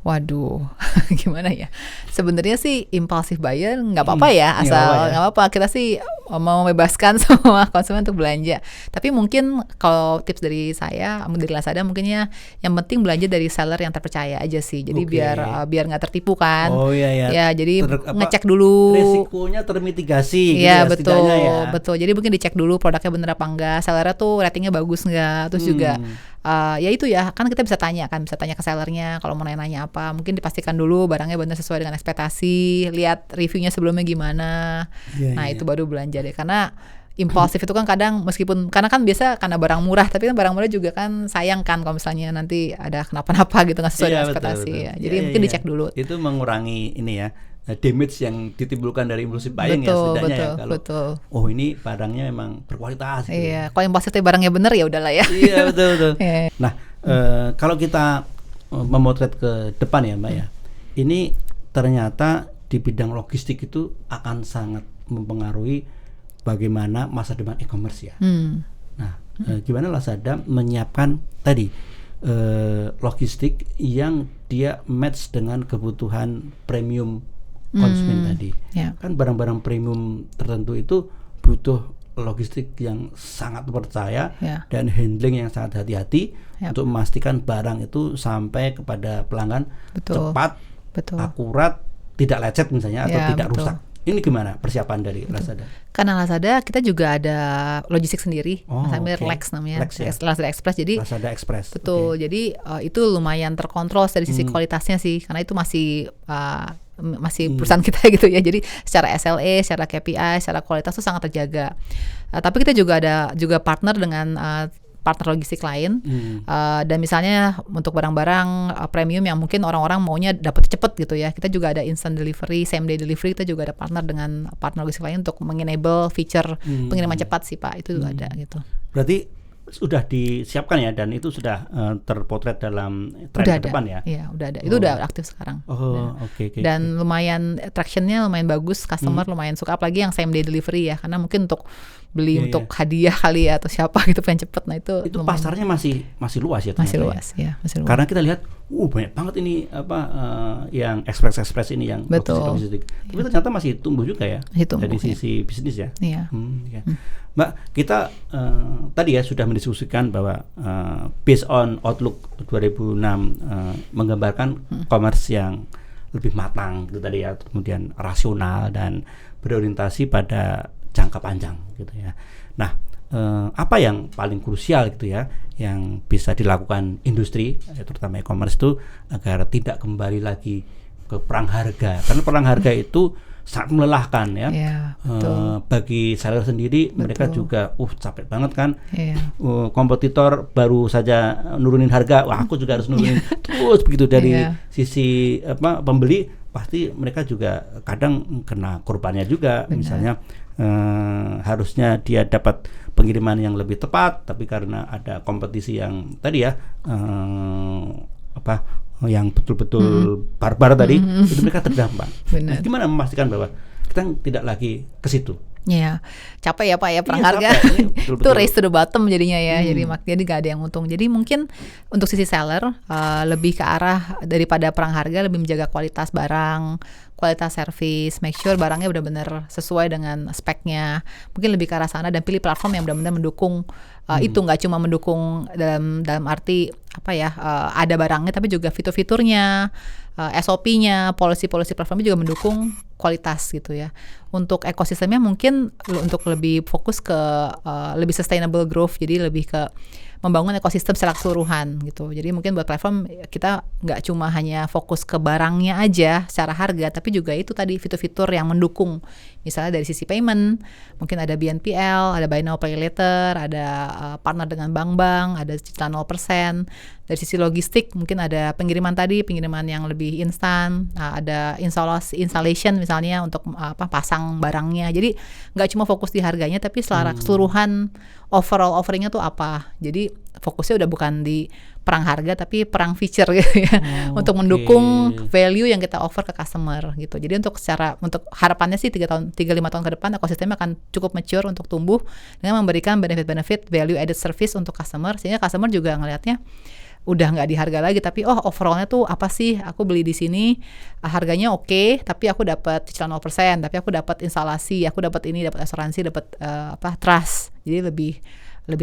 Waduh, gimana ya? Sebenarnya sih impulsif buyer nggak apa-apa ya, asal nggak apa-apa. Kita sih mau membebaskan semua konsumen untuk belanja. Tapi mungkin kalau tips dari saya, dari Lazada mungkinnya yang penting belanja dari seller yang terpercaya aja sih. Jadi biar nggak tertipu kan. Oh iya. Ya, jadi ngecek dulu. Resikonya termitigasi. Iya gitu ya, betul. Jadi mungkin dicek dulu produknya bener apa enggak, sellernya tuh ratingnya bagus nggak. Terus juga ya itu ya, kan kita bisa tanya ke sellernya kalau mau nanya apa, mungkin dipastikan dulu barangnya benar sesuai dengan ekspektasi, lihat reviewnya sebelumnya gimana. Itu baru belanja deh, karena impulsif itu kan kadang karena kan biasa karena barang murah, tapi kan barang murah juga kan sayang kan kalau misalnya nanti ada kenapa-napa gitu nggak sesuai dengan ekspektasi. Betul. Ya. Jadi mungkin dicek dulu. Itu mengurangi ini ya, damage yang ditimbulkan dari impulsif buying ya setidaknya ya. Kalau ini barangnya memang berkualitas. Iya, kalau impulsif itu barangnya bener ya udahlah ya. Iya betul. Nah, kalau kita memotret ke depan ya Mbak ya, ini ternyata di bidang logistik itu akan sangat mempengaruhi bagaimana masa depan e-commerce ya. Nah, gimana Lazada menyiapkan tadi logistik yang dia match dengan kebutuhan premium konsumen tadi. Kan barang-barang premium tertentu itu butuh logistik yang sangat percaya dan handling yang sangat hati-hati untuk memastikan barang itu sampai kepada pelanggan cepat, akurat, tidak lecet misalnya atau tidak rusak. Ini gimana persiapan dari Lazada? Karena Lazada kita juga ada logistik sendiri, Lex namanya, Lazada Express. Jadi Lazada Express. Betul. Jadi itu lumayan terkontrol dari sisi kualitasnya sih, karena itu masih perusahaan kita gitu ya. Jadi secara SLA, secara KPI, secara kualitas itu sangat terjaga. Tapi kita juga ada partner dengan partner logistik lain, dan misalnya untuk barang-barang premium yang mungkin orang-orang maunya dapat cepet gitu ya, kita juga ada instant delivery, same day delivery. Kita juga ada partner dengan partner logistik lain untuk mengenable feature pengiriman cepat sih Pak, itu juga ada gitu. Berarti sudah disiapkan ya, dan itu sudah terpotret dalam tren Udah ke ada, depan ya. iya udah ada. Itu udah aktif sekarang. Oh, oke. Dan lumayan traction-nya lumayan bagus, customer lumayan suka, apalagi yang same day delivery ya, karena mungkin untuk beli untuk hadiah kali ya, atau siapa gitu pengen cepet. Nah itu pasarnya masih luas ya. Masih luas. Karena kita lihat, banyak banget ini yang ekspres ini yang logistik. Tapi ternyata masih tumbuh juga ya, dari sisi bisnis ya. Iya. Mbak, kita tadi ya sudah mendiskusikan bahwa based on outlook 2006 menggambarkan commerce yang lebih matang gitu tadi ya, kemudian rasional dan berorientasi pada jangka panjang gitu ya. Nah, apa yang paling krusial gitu ya yang bisa dilakukan industri terutama e-commerce itu agar tidak kembali lagi ke perang harga, karena perang harga itu sangat melelahkan ya. Bagi seller sendiri mereka juga capek banget kan. Kompetitor baru saja nurunin harga, aku juga harus nurunin terus begitu. Dari sisi pembeli pasti mereka juga kadang kena korbannya juga. Misalnya harusnya dia dapat pengiriman yang lebih tepat, tapi karena ada kompetisi yang tadi ya yang betul-betul barbar tadi, itu mereka terdampak. Nah, gimana memastikan bahwa kita tidak lagi ke situ? Iya, capek ya Pak ya perang harga. Itu race to the bottom jadinya ya. Jadi gak ada yang untung. Jadi mungkin untuk sisi seller lebih ke arah daripada perang harga, lebih menjaga kualitas barang, kualitas service, make sure barangnya benar-benar sesuai dengan speknya. Mungkin lebih ke arah sana, dan pilih platform yang benar-benar mendukung itu, nggak cuma mendukung dalam arti ada barangnya, tapi juga fitur-fiturnya, SOP-nya, policy-policy platformnya juga mendukung kualitas gitu ya. Untuk ekosistemnya mungkin untuk lebih fokus ke lebih sustainable growth, jadi lebih ke membangun ekosistem secara keseluruhan gitu. Jadi mungkin buat platform kita nggak cuma hanya fokus ke barangnya aja secara harga, tapi juga itu tadi fitur-fitur yang mendukung. Misalnya dari sisi payment, mungkin ada BNPL, ada buy now pay later, ada partner dengan bank-bank, ada cicilan 0%. Dari sisi logistik mungkin ada pengiriman yang lebih instan, ada installation misalnya untuk pasang barangnya. Jadi nggak cuma fokus di harganya, tapi secara keseluruhan overall offeringnya tuh apa. Jadi fokusnya udah bukan di perang harga, tapi perang feature gitu ya, untuk mendukung value yang kita offer ke customer gitu. Jadi untuk harapannya sih 3-5 tahun ke depan ekosistemnya akan cukup mature untuk tumbuh dengan memberikan benefit value added service untuk customer, sehingga customer juga ngelihatnya udah nggak di harga lagi, tapi overallnya tuh apa sih, aku beli di sini harganya oke, tapi aku dapat cicilan 0%, tapi aku dapat instalasi, aku dapat ini, dapat asuransi, dapat trust, jadi lebih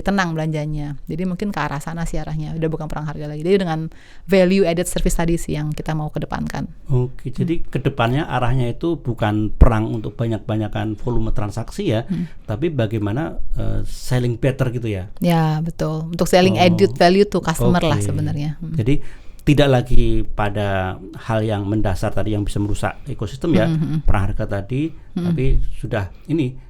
tenang belanjanya. Jadi mungkin ke arah sana sih arahnya, udah bukan perang harga lagi. Jadi dengan value added service tadi sih yang kita mau kedepankan. Oke, jadi kedepannya arahnya itu bukan perang untuk banyak-banyakan volume transaksi ya, tapi bagaimana selling better gitu ya? Ya betul, untuk selling added value to customer lah sebenarnya. Jadi tidak lagi pada hal yang mendasar tadi yang bisa merusak ekosistem ya, perang harga tadi, tapi sudah ini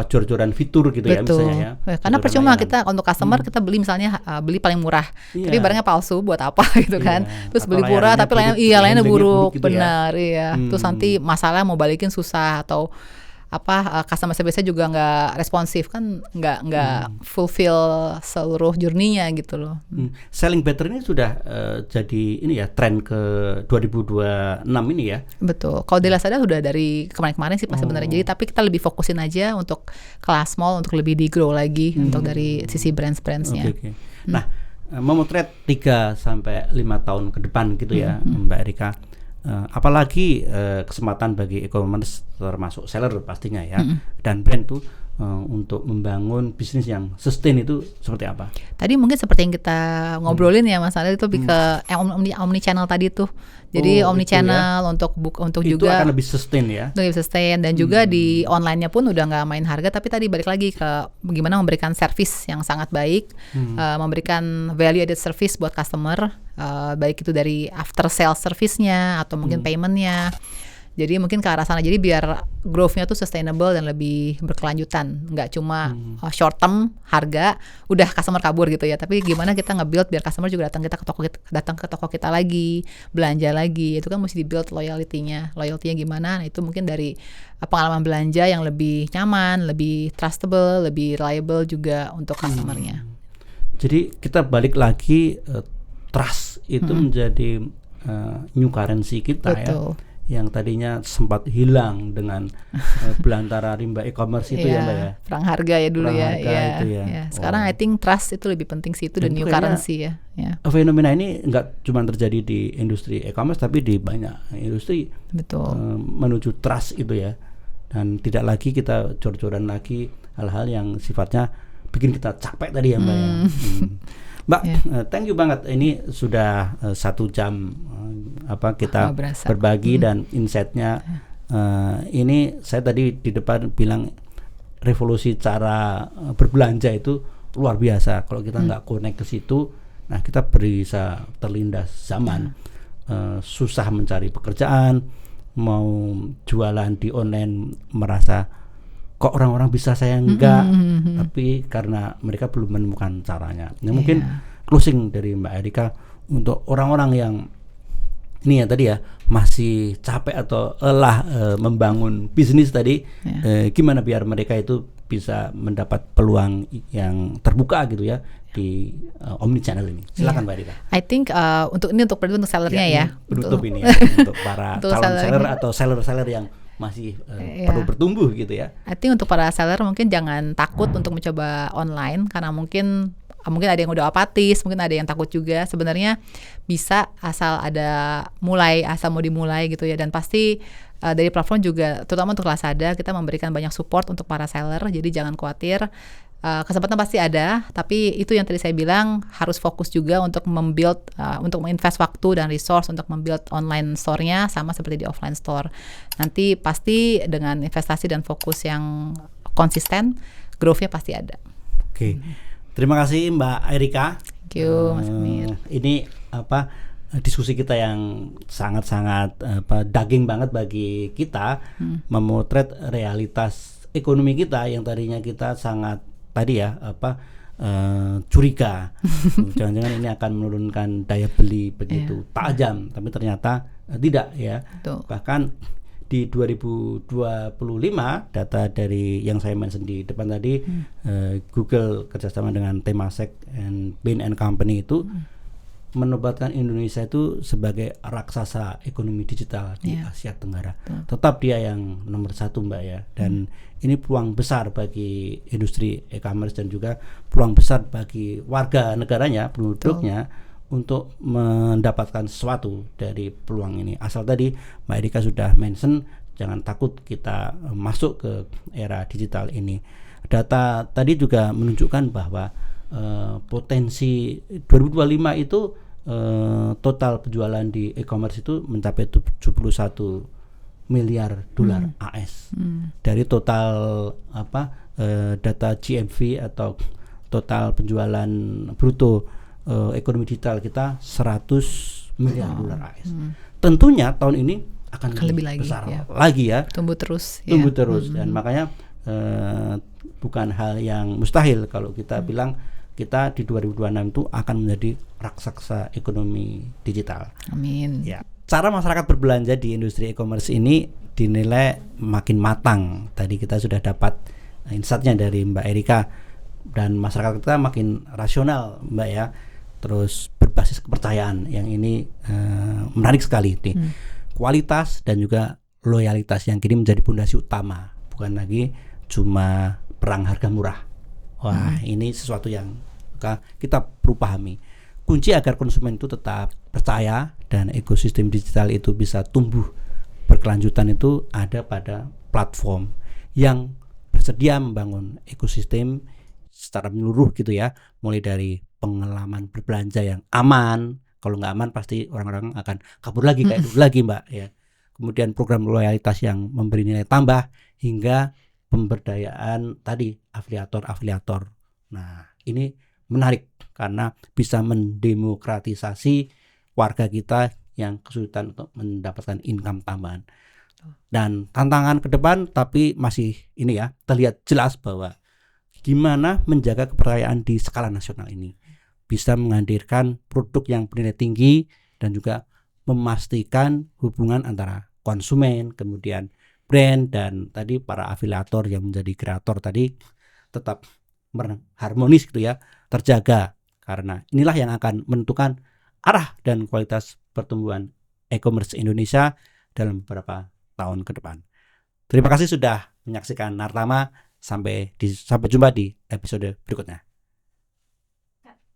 jor-joran fitur gitu. Betul. Ya misalnya ya. Karena percuma kita untuk customer kita beli misalnya beli paling murah, tapi barangnya palsu buat apa gitu kan. Terus beli murah tapi lainnya buruk gitu benar ya. Terus nanti masalah mau balikin susah, atau customer service-nya juga nggak responsif kan, nggak fulfill seluruh journey-nya gitu loh. Selling better ini sudah jadi ini ya tren ke 2026 ini ya. Betul. Kalau di Lazada sudah dari kemarin sih pas sebenarnya. Jadi tapi kita lebih fokusin aja untuk kelas small, untuk lebih di grow lagi untuk dari sisi brands-nya. Okay. Nah, memotret 3-5 tahun ke depan gitu ya, Mbak Erika. Apalagi kesempatan bagi e-commerce termasuk seller pastinya ya, dan brand tuh untuk membangun bisnis yang sustain itu seperti apa? Tadi mungkin seperti yang kita ngobrolin ya Mas Ale, itu lebih ke omni channel tadi tuh. Jadi omni channel ya. untuk itu juga akan lebih sustain ya. Lebih sustain, dan juga di online-nya pun udah nggak main harga, tapi tadi balik lagi ke bagaimana memberikan service yang sangat baik, memberikan value added service buat customer, baik itu dari after sales service-nya atau mungkin payment-nya. Jadi mungkin ke arah sana, jadi biar growth-nya tuh sustainable dan lebih berkelanjutan, nggak cuma short term harga udah customer kabur gitu ya, tapi gimana kita nge-build biar customer juga datang ke toko kita lagi, belanja lagi. Itu kan mesti di-build loyalty-nya gimana. Nah, itu mungkin dari pengalaman belanja yang lebih nyaman, lebih trustable, lebih reliable juga untuk customer-nya. Jadi kita balik lagi, trust itu menjadi new currency kita. Betul. Ya, yang tadinya sempat hilang dengan belantara rimba e-commerce itu ya Mbak ya. Perang harga ya dulu Perang ya. harga itu ya. Sekarang I think trust itu lebih penting sih, itu dan new currency ya. Fenomena ini nggak cuma terjadi di industri e-commerce tapi di banyak industri. Betul. Menuju trust itu ya. Dan tidak lagi kita jor-joran lagi hal-hal yang sifatnya bikin kita capek tadi ya Mbak ya. Mbak, thank you banget. Ini sudah 1 jam kita berbagi dan insight-nya. Ini saya tadi di depan bilang revolusi cara berbelanja itu luar biasa. Kalau kita nggak connect ke situ, nah kita bisa terlindas zaman. Susah mencari pekerjaan, mau jualan di online merasa kok orang-orang bisa saya enggak, tapi karena mereka belum menemukan caranya. Nah, mungkin closing dari Mbak Erika untuk orang-orang yang ini ya tadi ya masih capek atau lelah membangun bisnis tadi, gimana biar mereka itu bisa mendapat peluang yang terbuka gitu ya di omnichannel ini. Silakan Mbak Erika. I think untuk sellernya ya. Penutup ini ya untuk para calon seller atau seller-seller yang masih perlu bertumbuh gitu ya. I think untuk para seller mungkin jangan takut untuk mencoba online karena mungkin ada yang udah apatis, mungkin ada yang takut juga. Sebenarnya bisa asal mau dimulai gitu ya. Dan pasti dari platform juga, terutama untuk Lazada, kita memberikan banyak support untuk para seller. Jadi jangan khawatir. Kesempatan pasti ada, tapi itu yang tadi saya bilang harus fokus juga untuk untuk menginvest waktu dan resource untuk membuild online store-nya sama seperti di offline store. Nanti pasti dengan investasi dan fokus yang konsisten, growth-nya pasti ada. Oke. Terima kasih Mbak Erika. Thank you Mas Amir. Ini diskusi kita yang sangat-sangat daging banget bagi kita, memotret realitas ekonomi kita yang tadinya kita sangat curiga. Jangan-jangan ini akan menurunkan daya beli begitu tajam, tapi ternyata tidak ya. Betul. Bahkan di 2025 data dari yang saya mention di depan tadi, Google kerjasama dengan Temasek and Bain & Company itu menobatkan Indonesia itu sebagai raksasa ekonomi digital di Asia Tenggara. Tetap dia yang nomor 1 Mbak ya. Dan ini peluang besar bagi industri e-commerce dan juga peluang besar bagi warga negaranya, penduduknya untuk mendapatkan sesuatu dari peluang ini. Asal tadi Mbak Erika sudah mention, jangan takut kita masuk ke era digital ini. Data tadi juga menunjukkan bahwa potensi 2025 itu total penjualan di e-commerce itu mencapai 71 miliar dolar AS. Dari total data GMV atau total penjualan bruto ekonomi digital kita 100 miliar dolar AS. Tentunya tahun ini akan lebih besar lagi ya. Tumbuh terus. Dan makanya bukan hal yang mustahil kalau kita bilang kita di 2026 itu akan menjadi raksasa ekonomi digital. Amin. Ya. Cara masyarakat berbelanja di industri e-commerce ini dinilai makin matang. Tadi kita sudah dapat insight-nya dari Mbak Erika, dan masyarakat kita makin rasional Mbak ya. Terus berbasis kepercayaan, yang ini menarik sekali nih. Kualitas dan juga loyalitas yang kini menjadi pondasi utama, bukan lagi cuma perang harga murah. Wah, ini sesuatu yang kita perlu pahami. Kunci agar konsumen itu tetap percaya dan ekosistem digital itu bisa tumbuh berkelanjutan itu ada pada platform yang bersedia membangun ekosistem secara menyeluruh gitu ya, mulai dari pengalaman berbelanja yang aman. Kalau nggak aman pasti orang-orang akan kabur lagi kayak dulu lagi Mbak ya. Kemudian program loyalitas yang memberi nilai tambah hingga pemberdayaan tadi afiliator. Nah, ini menarik karena bisa mendemokratisasi warga kita yang kesulitan untuk mendapatkan income tambahan. Dan tantangan ke depan tapi masih ini ya, terlihat jelas bahwa gimana menjaga kepercayaan di skala nasional ini. Bisa menghadirkan produk yang bernilai tinggi dan juga memastikan hubungan antara konsumen, kemudian brand, dan tadi para afiliator yang menjadi kreator tadi tetap harmonis gitu ya, terjaga karena inilah yang akan menentukan arah dan kualitas pertumbuhan e-commerce Indonesia dalam beberapa tahun ke depan. Terima kasih sudah menyaksikan Nartama. Sampai jumpa di episode berikutnya.